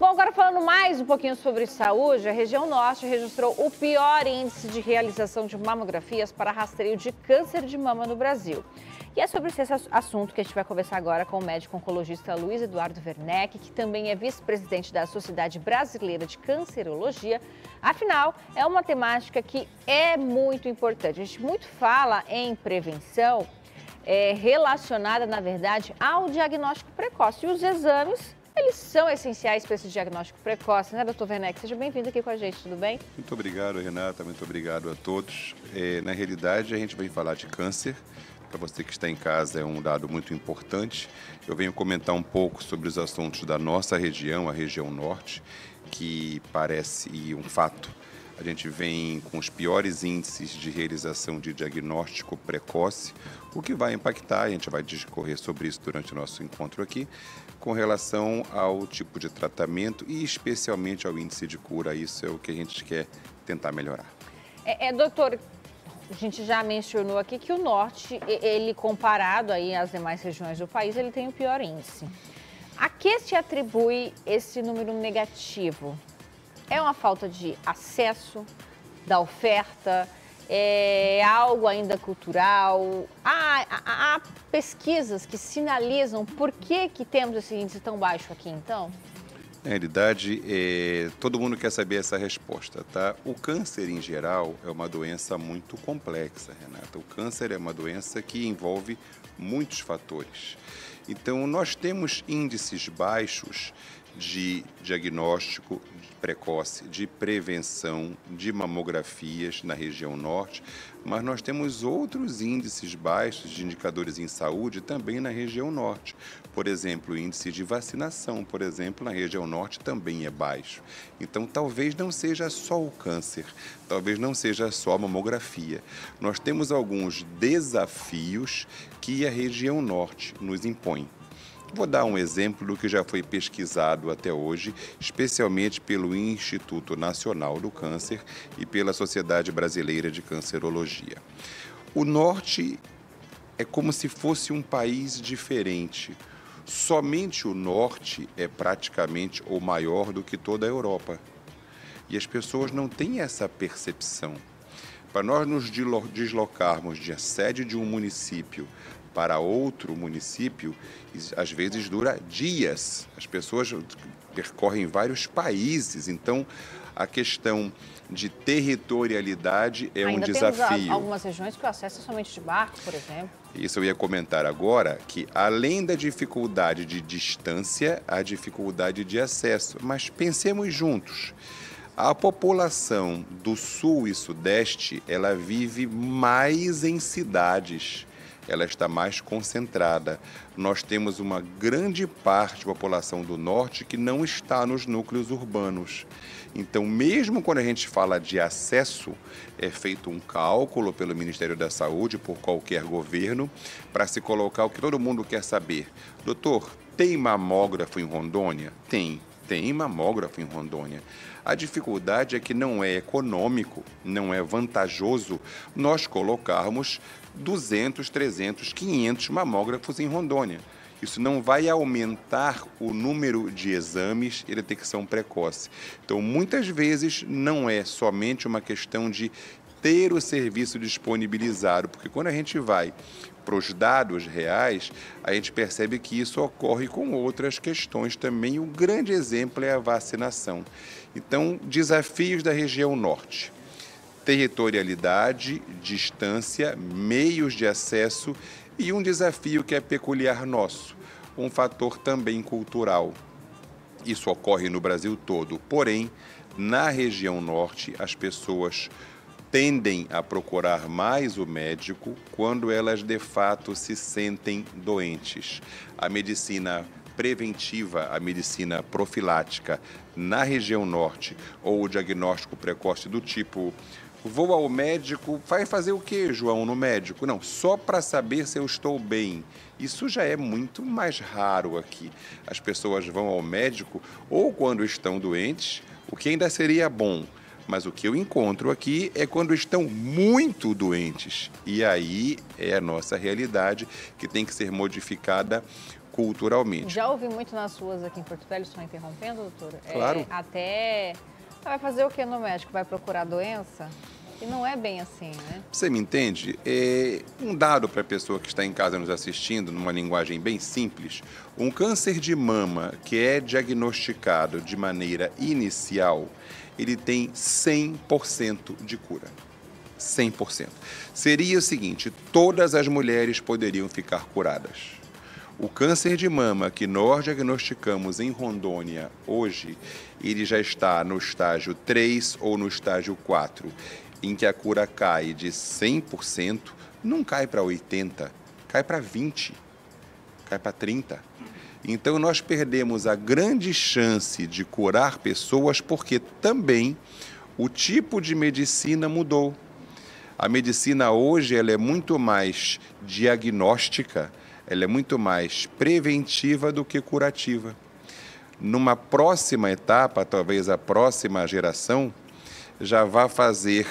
Bom, agora falando mais um pouquinho sobre saúde, a região norte registrou o pior índice de realização de mamografias para rastreio de câncer de mama no Brasil. E é sobre esse assunto que a gente vai conversar agora com o médico oncologista Luiz Eduardo Werneck, que também é vice-presidente da Sociedade Brasileira de Cancerologia. Afinal, é uma temática que é muito importante. A gente muito fala em prevenção, relacionada, na verdade, ao diagnóstico precoce. E os exames, eles são essenciais para esse diagnóstico precoce, né, doutor Werneck? Seja bem-vindo aqui com a gente, tudo bem? Muito obrigado, Renata, muito obrigado a todos. Na realidade, a gente vem falar de câncer. Para você que está em casa, é um dado muito importante. Eu venho comentar um pouco sobre os assuntos da nossa região, a região norte, que parece um fato. A gente vem com os piores índices de realização de diagnóstico precoce, o que vai impactar, a gente vai discorrer sobre isso durante o nosso encontro aqui, com relação ao tipo de tratamento e especialmente ao índice de cura. Isso é o que a gente quer tentar melhorar. Doutor, a gente já mencionou aqui que o norte, ele comparado aí às demais regiões do país, ele tem o pior índice. A que se atribui esse número negativo? É uma falta de acesso, da oferta, é algo ainda cultural? Há pesquisas que sinalizam por que temos esse índice tão baixo aqui, então? Na realidade, todo mundo quer saber essa resposta, tá? O câncer, em geral, é uma doença muito complexa, Renata. O câncer é uma doença que envolve muitos fatores. Então, nós temos índices baixos de diagnóstico precoce, de prevenção, de mamografias na região norte, mas nós temos outros índices baixos de indicadores em saúde também na região norte. Por exemplo, o índice de vacinação, por exemplo, na região norte também é baixo. Então, talvez não seja só o câncer, talvez não seja só a mamografia. Nós temos alguns desafios que a região norte nos impõe. Vou dar um exemplo do que já foi pesquisado até hoje, especialmente pelo Instituto Nacional do Câncer e pela Sociedade Brasileira de Cancerologia. O norte é como se fosse um país diferente. Somente o norte é praticamente o maior do que toda a Europa. E as pessoas não têm essa percepção. Para nós nos deslocarmos de a sede de um município para outro município, às vezes dura dias. As pessoas percorrem vários países, então a questão de territorialidade é um desafio. Ainda temos algumas regiões que o acesso é somente de barco, por exemplo. Isso eu ia comentar agora, que além da dificuldade de distância, há dificuldade de acesso. Mas pensemos juntos. A população do sul e sudeste, ela vive mais em cidades. Ela está mais concentrada. Nós temos uma grande parte da população do norte que não está nos núcleos urbanos. Então, mesmo quando a gente fala de acesso, é feito um cálculo pelo Ministério da Saúde, por qualquer governo, para se colocar o que todo mundo quer saber. Doutor, tem mamógrafo em Rondônia? Tem mamógrafo em Rondônia. A dificuldade é que não é econômico, não é vantajoso nós colocarmos 200, 300, 500 mamógrafos em Rondônia. Isso não vai aumentar o número de exames e detecção precoce. Então, muitas vezes, não é somente uma questão de ter o serviço disponibilizado, porque quando a gente vai para os dados reais, a gente percebe que isso ocorre com outras questões também. O grande exemplo é a vacinação. Então, desafios da região norte: territorialidade, distância, meios de acesso e um desafio que é peculiar nosso, um fator também cultural. Isso ocorre no Brasil todo, porém, na região norte, as pessoas tendem a procurar mais o médico quando elas de fato se sentem doentes. A medicina preventiva, a medicina profilática na região norte, ou o diagnóstico precoce do tipo: vou ao médico, vai fazer o quê, João, no médico? Não, só para saber se eu estou bem. Isso já é muito mais raro aqui. As pessoas vão ao médico ou quando estão doentes, o que ainda seria bom. Mas o que eu encontro aqui é quando estão muito doentes. E aí é a nossa realidade que tem que ser modificada culturalmente. Já ouvi muito nas ruas aqui em Porto Velho, só interrompendo, doutor? Claro. Até vai fazer o que no médico? Vai procurar doença? E não é bem assim, né? Você me entende? Um dado para a pessoa que está em casa nos assistindo, numa linguagem bem simples, um câncer de mama que é diagnosticado de maneira inicial, ele tem 100% de cura. 100%. Seria o seguinte, todas as mulheres poderiam ficar curadas. O câncer de mama que nós diagnosticamos em Rondônia hoje, ele já está no estágio 3 ou no estágio 4, em que a cura cai de 100%, não cai para 80%, cai para 20%, cai para 30%. Então nós perdemos a grande chance de curar pessoas porque também o tipo de medicina mudou. A medicina hoje ela é muito mais diagnóstica, ela é muito mais preventiva do que curativa. Numa próxima etapa, talvez a próxima geração, já vai fazer.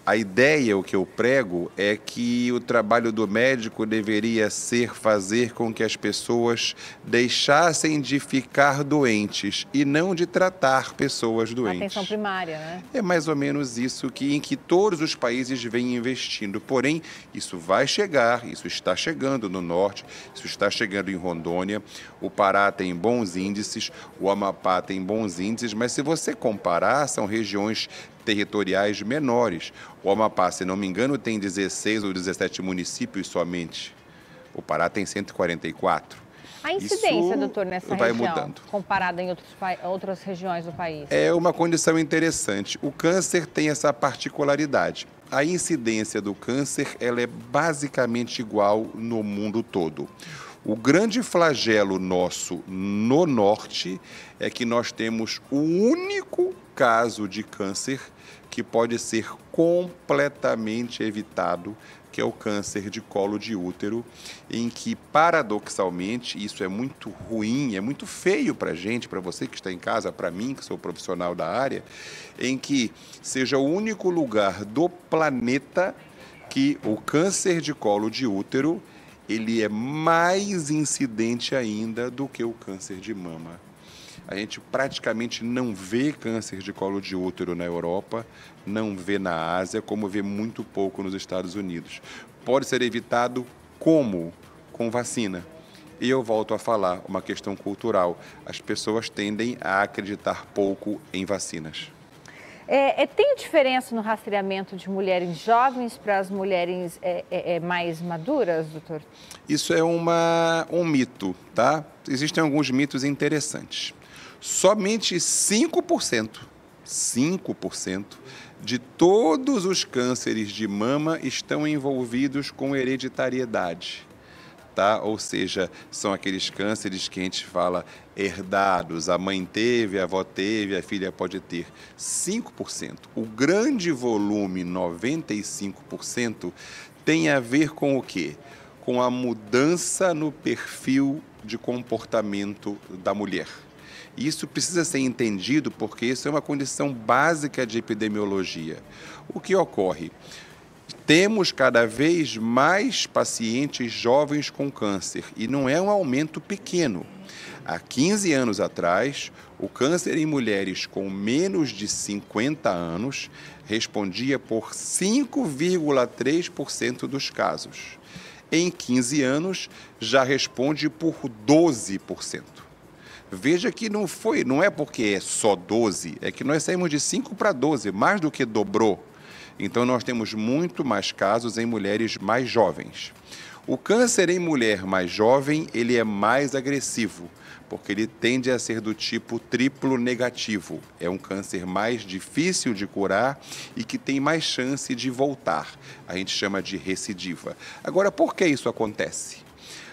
A ideia, o que eu prego, é que o trabalho do médico deveria ser fazer com que as pessoas deixassem de ficar doentes e não de tratar pessoas doentes. Atenção primária, né? É mais ou menos isso em que todos os países vêm investindo. Porém, isso vai chegar, isso está chegando no norte, isso está chegando em Rondônia. O Pará tem bons índices, o Amapá tem bons índices, mas se você comparar, são regiões territoriais menores. O Amapá, se não me engano, tem 16 ou 17 municípios somente. O Pará tem 144. A incidência, doutor, nessa vai região, mudando. comparada em outras regiões do país? É uma condição interessante. O câncer tem essa particularidade. A incidência do câncer ela é basicamente igual no mundo todo. O grande flagelo nosso no norte é que nós temos o único caso de câncer que pode ser completamente evitado, que é o câncer de colo de útero, em que, paradoxalmente, isso é muito ruim, é muito feio para a gente, para você que está em casa, para mim, que sou profissional da área, em que seja o único lugar do planeta que o câncer de colo de útero ele é mais incidente ainda do que o câncer de mama. A gente praticamente não vê câncer de colo de útero na Europa, não vê na Ásia, como vê muito pouco nos Estados Unidos. Pode ser evitado como? Com vacina. E eu volto a falar, uma questão cultural. As pessoas tendem a acreditar pouco em vacinas. Tem diferença no rastreamento de mulheres jovens para as mulheres mais maduras, doutor? Isso é um mito, tá? Existem alguns mitos interessantes. Somente 5% de todos os cânceres de mama estão envolvidos com hereditariedade. Tá? Ou seja, são aqueles cânceres que a gente fala herdados, a mãe teve, a avó teve, a filha pode ter. 5%. O grande volume, 95%, tem a ver com o quê? Com a mudança no perfil de comportamento da mulher. Isso precisa ser entendido porque isso é uma condição básica de epidemiologia. O que ocorre? Temos cada vez mais pacientes jovens com câncer e não é um aumento pequeno. Há 15 anos atrás, o câncer em mulheres com menos de 50 anos respondia por 5,3% dos casos. Em 15 anos, já responde por 12%. Veja que não é porque é só 12, é que nós saímos de 5 para 12, mais do que dobrou. Então, nós temos muito mais casos em mulheres mais jovens. O câncer em mulher mais jovem, ele é mais agressivo, porque ele tende a ser do tipo triplo negativo. É um câncer mais difícil de curar e que tem mais chance de voltar. A gente chama de recidiva. Agora, por que isso acontece?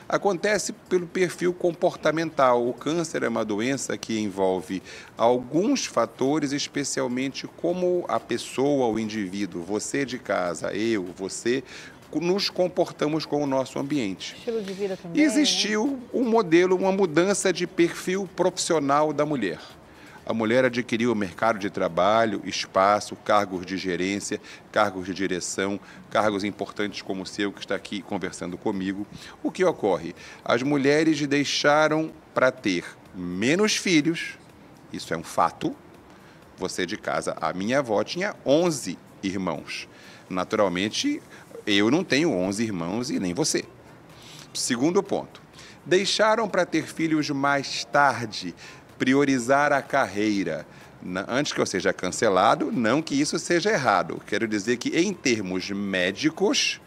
Acontece pelo perfil comportamental. O câncer é uma doença que envolve alguns fatores, especialmente como a pessoa, o indivíduo, você de casa, eu, você, nos comportamos com o nosso ambiente. Estilo de vida também. Existiu um modelo, uma mudança de perfil profissional da mulher. a mulher adquiriu o mercado de trabalho, espaço, cargos de gerência, cargos de direção, cargos importantes como o seu que está aqui conversando comigo. O que ocorre? As mulheres deixaram para ter menos filhos, isso é um fato. Você de casa, a minha avó tinha 11 irmãos. Naturalmente, eu não tenho 11 irmãos e nem você. Segundo ponto, deixaram para ter filhos mais tarde, priorizar a carreira. Antes que eu seja cancelado, não que isso seja errado. Quero dizer que, em termos médicos,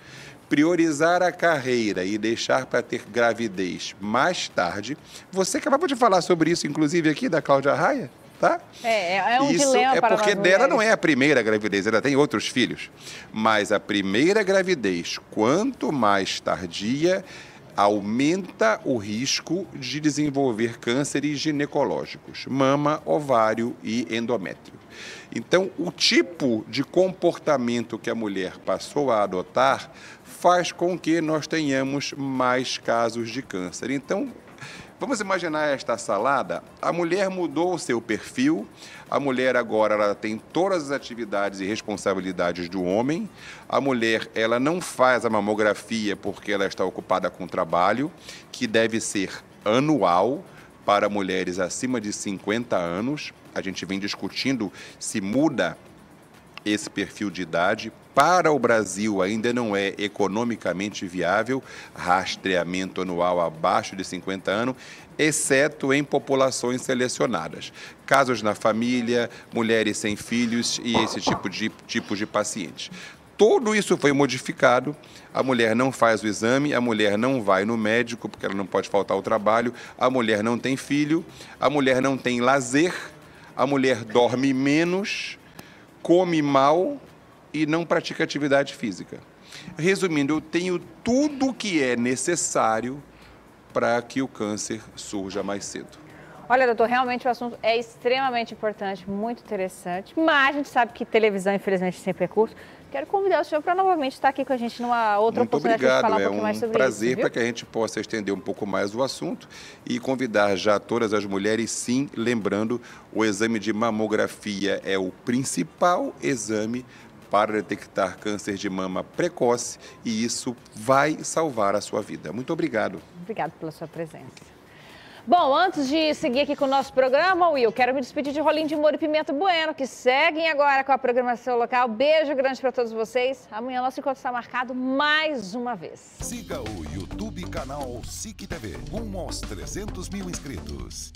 priorizar a carreira e deixar para ter gravidez mais tarde. Você acabou de falar sobre isso, inclusive, aqui da Cláudia Raia, tá? É um isso dilema para nós porque dela mulheres. não é a primeira gravidez, ela tem outros filhos. Mas a primeira gravidez, quanto mais tardia, aumenta o risco de desenvolver cânceres ginecológicos, mama, ovário e endométrio. Então, o tipo de comportamento que a mulher passou a adotar faz com que nós tenhamos mais casos de câncer. Então, vamos imaginar esta salada, a mulher mudou o seu perfil, a mulher agora ela tem todas as atividades e responsabilidades do homem, a mulher ela não faz a mamografia porque ela está ocupada com trabalho, que deve ser anual para mulheres acima de 50 anos. A gente vem discutindo se muda esse perfil de idade. Para o Brasil ainda não é economicamente viável rastreamento anual abaixo de 50 anos, exceto em populações selecionadas. Casos na família, mulheres sem filhos e esse tipo de pacientes. Tudo isso foi modificado, a mulher não faz o exame, a mulher não vai no médico porque ela não pode faltar ao trabalho, a mulher não tem filho, a mulher não tem lazer, a mulher dorme menos, come mal e não pratica atividade física. Resumindo, eu tenho tudo o que é necessário para que o câncer surja mais cedo. Olha, doutor, realmente o assunto é extremamente importante, muito interessante, mas a gente sabe que televisão, infelizmente, sempre é curto. Quero convidar o senhor para novamente estar aqui com a gente numa outra oportunidade de falar um pouquinho mais sobre isso. É um prazer para que a gente possa estender um pouco mais o assunto e convidar já todas as mulheres, sim, lembrando, o exame de mamografia é o principal exame para detectar câncer de mama precoce e isso vai salvar a sua vida. Muito obrigado. Obrigado pela sua presença. Bom, antes de seguir aqui com o nosso programa, Will, quero me despedir de Rolim de Molho e Pimenta Bueno, que seguem agora com a programação local. Beijo grande para todos vocês. Amanhã nosso encontro está marcado mais uma vez. Siga o YouTube canal SIC TV, rumo aos 300 mil inscritos.